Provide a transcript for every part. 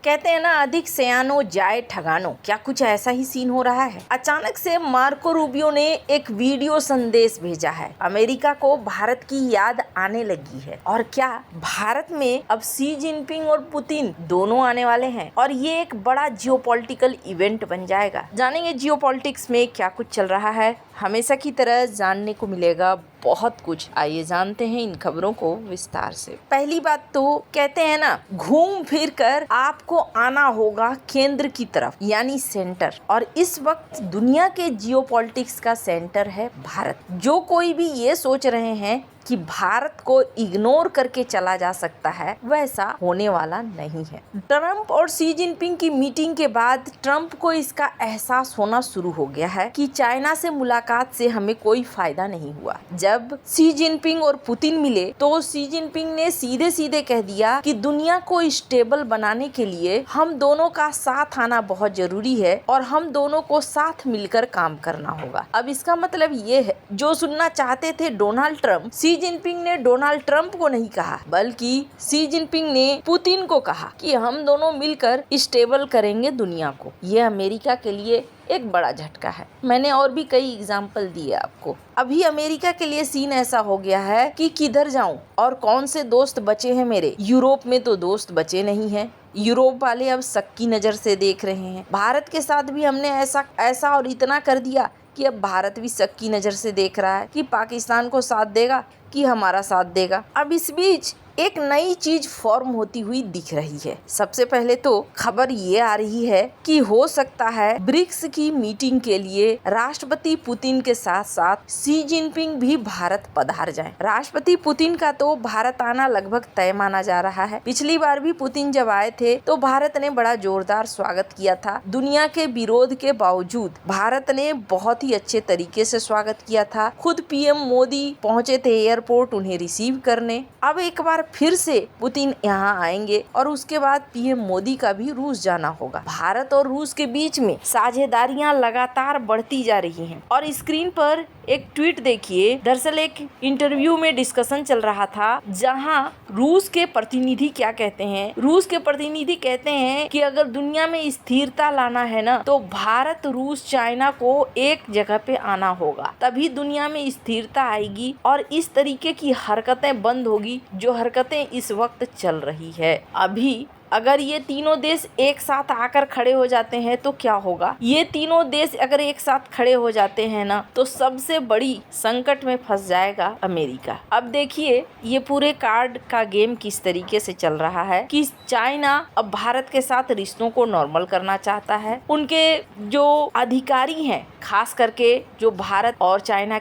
कहते हैं ना, अधिक सयानो जाए ठगानो। क्या कुछ ऐसा ही सीन हो रहा है? अचानक से मार्को रूबियो ने एक वीडियो संदेश भेजा है। अमेरिका को भारत की याद आने लगी है। और क्या भारत में अब शी जिनपिंग और पुतिन दोनों आने वाले हैं और ये एक बड़ा जियोपॉलिटिकल इवेंट बन जाएगा। जानेंगे जियोपॉलिटिक्स में क्या कुछ चल रहा है। हमेशा की तरह जानने को मिलेगा बहुत कुछ। आइए जानते हैं इन खबरों को विस्तार से। पहली बात तो कहते हैं ना, घूम फिर कर आपको आना होगा केंद्र की तरफ, यानी सेंटर। और इस वक्त दुनिया के जियोपॉलिटिक्स का सेंटर है भारत। जो कोई भी ये सोच रहे हैं कि भारत को इग्नोर करके चला जा सकता है, वैसा होने वाला नहीं है। ट्रंप और शी जिनपिंग की मीटिंग के बाद ट्रंप को इसका एहसास होना शुरू हो गया है कि चाइना से मुलाकात से हमें कोई फायदा नहीं हुआ। जब शी जिनपिंग और पुतिन मिले तो शी जिनपिंग ने सीधे सीधे कह दिया कि दुनिया को स्टेबल बनाने के लिए हम दोनों का साथ आना बहुत जरूरी है और हम दोनों को साथ मिलकर काम करना होगा। अब इसका मतलब ये है, जो सुनना चाहते थे डोनाल्ड ट्रंप, शी जिनपिंग ने डोनाल्ड ट्रंप को नहीं कहा, बल्कि शी जिनपिंग ने पुतिन को कहा कि हम दोनों मिलकर स्टेबल करेंगे दुनिया को। ये अमेरिका के लिए एक बड़ा झटका है। मैंने और भी कई एग्जाम्पल दिए आपको। अभी अमेरिका के लिए सीन ऐसा हो गया है कि किधर जाऊं और कौन से दोस्त बचे हैं मेरे। यूरोप में तो दोस्त बचे नहीं हैं। यूरोप वाले अब शक की नज़र से देख रहे हैं। भारत के साथ भी हमने ऐसा और इतना कर दिया कि अब भारत भी शक की नज़र से देख रहा है कि पाकिस्तान को साथ देगा कि हमारा साथ देगा। अब इस बीच एक नई चीज फॉर्म होती हुई दिख रही है। सबसे पहले तो खबर ये आ रही है कि हो सकता है ब्रिक्स की मीटिंग के लिए राष्ट्रपति पुतिन के साथ साथ शी जिनपिंग भी भारत पधार जाएं। राष्ट्रपति पुतिन का तो भारत आना लगभग तय माना जा रहा है। पिछली बार भी पुतिन जब आए थे तो भारत ने बड़ा जोरदार स्वागत किया था। दुनिया के विरोध के बावजूद भारत ने बहुत ही अच्छे तरीके से स्वागत किया था। खुद पीएम मोदी पहुंचे थे एयरपोर्ट उन्हें रिसीव करने। अब एक बार फिर से पुतिन यहाँ आएंगे और उसके बाद पीएम मोदी का भी रूस जाना होगा। भारत और रूस के बीच में साझेदारियां लगातार बढ़ती जा रही हैं। और स्क्रीन पर एक ट्वीट देखिए। दरअसल एक इंटरव्यू में डिस्कशन चल रहा था जहां रूस के प्रतिनिधि क्या कहते हैं। रूस के प्रतिनिधि कहते हैं कि अगर दुनिया में स्थिरता लाना है ना, तो भारत, रूस, चाइना को एक जगह पे आना होगा, तभी दुनिया में स्थिरता आएगी और इस तरीके की हरकतें बंद होगी जो हरकतें इस वक्त चल रही है। अभी अगर ये तीनों देश एक साथ आकर खड़े हो जाते हैं तो क्या होगा। ये तीनों देश अगर एक साथ खड़े हो जाते हैं ना, तो सबसे बड़ी संकट में फंस जाएगा अमेरिका। अब देखिए ये पूरे कार्ड का गेम किस तरीके से चल रहा है कि चाइना अब भारत के साथ रिश्तों को नॉर्मल करना चाहता है। उनके जो अधिकारी हैं, खास करके जो भारत और चाइना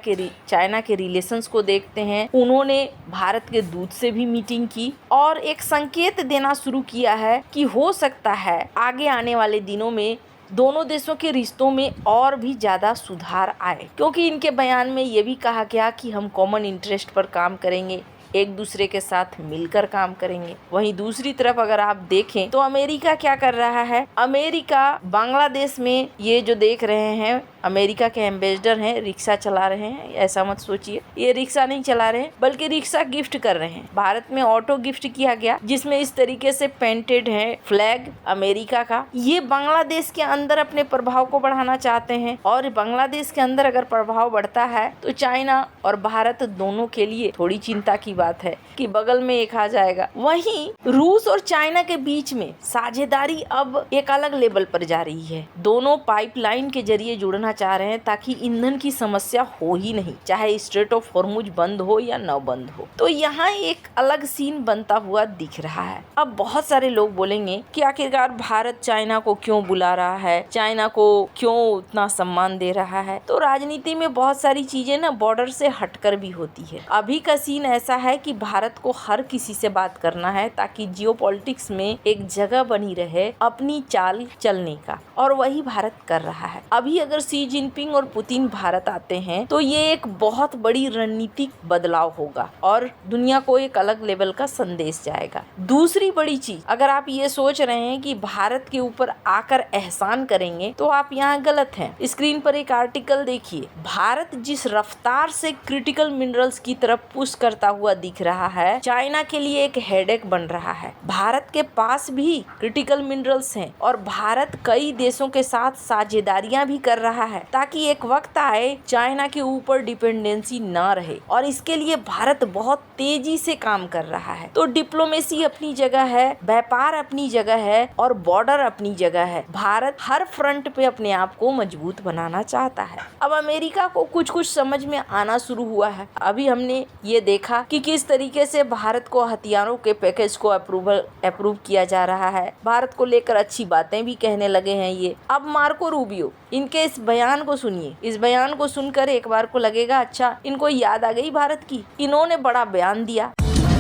के रिलेशंस को देखते हैं, उन्होंने भारत के दूत से भी मीटिंग की और एक संकेत देना शुरू किया है कि हो सकता है आगे आने वाले दिनों में दोनों देशों के रिश्तों में और भी ज़्यादा सुधार आए। क्योंकि इनके बयान में ये भी कहा गया कि हम कॉमन इंटरेस्ट पर काम करेंगे, एक दूसरे के साथ मिलकर काम करेंगे। वहीं दूसरी तरफ अगर आप देखें तो अमेरिका क्या कर रहा है। अमेरिका बांग्लादेश में ये जो देख रहे हैं, अमेरिका के एम्बेसडर हैं, रिक्शा चला रहे हैं। ऐसा मत सोचिए, ये रिक्शा नहीं चला रहे हैं बल्कि रिक्शा गिफ्ट कर रहे हैं। भारत में ऑटो गिफ्ट किया गया जिसमें इस तरीके से पेंटेड है फ्लैग अमेरिका का। ये बांग्लादेश के अंदर अपने प्रभाव को बढ़ाना चाहते हैं और बांग्लादेश के अंदर अगर प्रभाव बढ़ता है तो चाइना और भारत दोनों के लिए थोड़ी चिंता की बात है कि बगल में एक आ जाएगा। वहीं रूस और चाइना के बीच में साझेदारी अब एक अलग लेवल पर जा रही है। दोनों पाइपलाइन के जरिए जुड़ना चाह रहे हैं ताकि ईंधन की समस्या हो ही नहीं, चाहे स्ट्रेट ऑफ हॉर्मुज बंद हो या न बंद हो। तो यहाँ एक अलग सीन बनता हुआ दिख रहा है। अब बहुत सारे लोग बोलेंगे कि आखिरकार भारत चाइना को क्यों बुला रहा है, चाइना को क्यों उतना सम्मान दे रहा है। तो राजनीति में बहुत सारी चीजें ना बॉर्डर से हटकर भी होती है। अभी का सीन ऐसा है कि भारत को हर किसी से बात करना है ताकि जियोपॉलिटिक्स में एक जगह बनी रहे अपनी चाल चलने का, और वही भारत कर रहा है। अभी अगर शी शी जिनपिंग और पुतिन भारत आते हैं तो ये एक बहुत बड़ी रणनीतिक बदलाव होगा और दुनिया को एक अलग लेवल का संदेश जाएगा। दूसरी बड़ी चीज, अगर आप ये सोच रहे हैं कि भारत के ऊपर आकर एहसान करेंगे तो आप यहाँ गलत हैं। स्क्रीन पर एक आर्टिकल देखिए। भारत जिस रफ्तार से क्रिटिकल मिनरल्स की तरफ पुश करता हुआ दिख रहा है, चाइना के लिए एक हेडेक बन रहा है। भारत के पास भी क्रिटिकल मिनरल्स हैं और भारत कई देशों के साथ साझेदारियां भी कर रहा है ताकि एक वक्त आए चाइना के ऊपर डिपेंडेंसी ना रहे, और इसके लिए भारत बहुत तेजी से काम कर रहा है। तो डिप्लोमेसी अपनी जगह है, व्यापार अपनी जगह है और बॉर्डर अपनी जगह है। भारत हर फ्रंट पे अपने आप को मजबूत बनाना चाहता है। अब अमेरिका को कुछ कुछ समझ में आना शुरू हुआ है। अभी हमने ये देखा कि किस तरीके से भारत को हथियारों के पैकेज को अप्रूव किया जा रहा है। भारत को लेकर अच्छी बातें भी कहने लगे हैं ये। अब मार्को रूबियो, इनके इस बयान को सुनिए। इस बयान को सुनकर एक बार को लगेगा अच्छा इनको याद आ गई भारत की। इन्होंने बड़ा बयान दिया।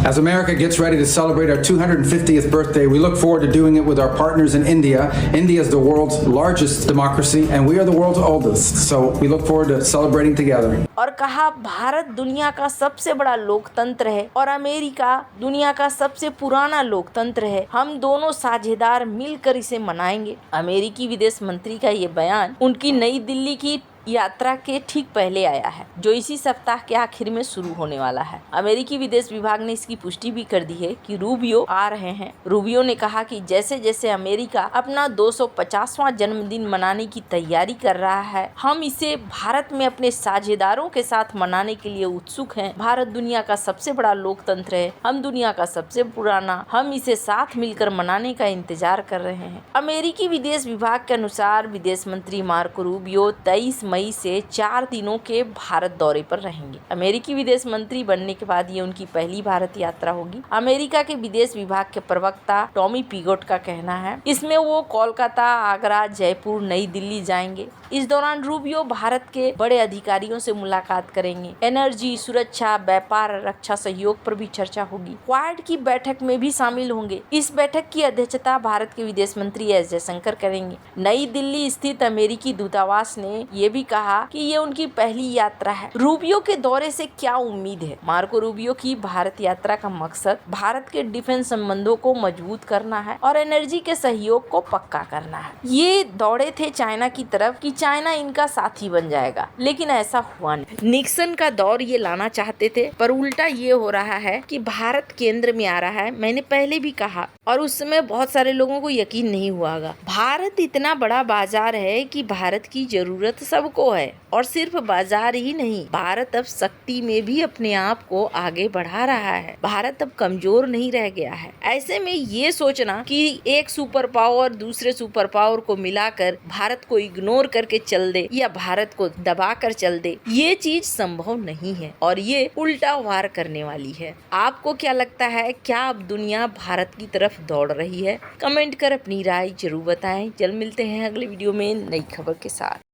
As America gets ready to celebrate our 250th birthday, we look forward to doing it with our partners in India. India is the world's largest democracy and we are the world's oldest. So we look forward to celebrating together. और कहा भारत दुनिया का सबसे बड़ा लोकतंत्र है और America दुनिया का सबसे पुराना लोकतंत्र है। हम दोनों साझेदार मिलकर इसे मनाएंगे। अमेरिकी विदेश मंत्री का ये बयान उनकी नई दिल्ली की यात्रा के ठीक पहले आया है, जो इसी सप्ताह के आखिर में शुरू होने वाला है। अमेरिकी विदेश विभाग ने इसकी पुष्टि भी कर दी है कि रूबियो आ रहे हैं। रूबियो ने कहा कि जैसे जैसे अमेरिका अपना 250वां जन्मदिन मनाने की तैयारी कर रहा है, हम इसे भारत में अपने साझेदारों के साथ मनाने के लिए उत्सुक हैं। भारत दुनिया का सबसे बड़ा लोकतंत्र है, हम दुनिया का सबसे पुराना, हम इसे साथ मिलकर मनाने का इंतजार कर रहे हैं। अमेरिकी विदेश विभाग के अनुसार विदेश मंत्री मार्को रूबियो 23 मई से 4 दिनों के भारत दौरे पर रहेंगे। अमेरिकी विदेश मंत्री बनने के बाद ये उनकी पहली भारत यात्रा होगी। अमेरिका के विदेश विभाग के प्रवक्ता टॉमी पिगोट का कहना है इसमें वो कोलकाता, आगरा, जयपुर, नई दिल्ली जाएंगे। इस दौरान रूबियो भारत के बड़े अधिकारियों से मुलाकात करेंगे। एनर्जी, सुरक्षा, व्यापार, रक्षा सहयोग पर भी चर्चा होगी। क्वाड की बैठक में भी शामिल होंगे। इस बैठक की अध्यक्षता भारत के विदेश मंत्री एस जयशंकर करेंगे। नई दिल्ली स्थित अमेरिकी दूतावास ने ये भी कहा कि ये उनकी पहली यात्रा है। रूबियो के दौरे से क्या उम्मीद है? मार्को रूबियो की भारत यात्रा का मकसद भारत के डिफेंस संबंधों को मजबूत करना है और एनर्जी के सहयोग को पक्का करना है। ये दौड़े थे चाइना की तरफ कि चाइना इनका साथी बन जाएगा, लेकिन ऐसा हुआ नहीं। निक्सन का दौर ये लाना चाहते थे, पर उल्टा ये हो रहा है कि भारत केंद्र में आ रहा है। मैंने पहले भी कहा और उस समय बहुत सारे लोगों को यकीन नहीं हुआ होगा। भारत इतना बड़ा बाजार है कि भारत की जरूरत सबको है, और सिर्फ बाजार ही नहीं, भारत अब शक्ति में भी अपने आप को आगे बढ़ा रहा है। भारत अब कमजोर नहीं रह गया है। ऐसे में ये सोचना कि एक सुपर पावर दूसरे सुपर पावर को मिलाकर भारत को इग्नोर करके चल दे या भारत को दबा कर चल दे, ये चीज संभव नहीं है और ये उल्टा वार करने वाली है। आपको क्या लगता है? क्या अब दुनिया भारत की तरफ दौड़ रही है? कमेंट कर अपनी राय जरूर बताएं। जल्द मिलते हैं अगले वीडियो में नई खबर के साथ।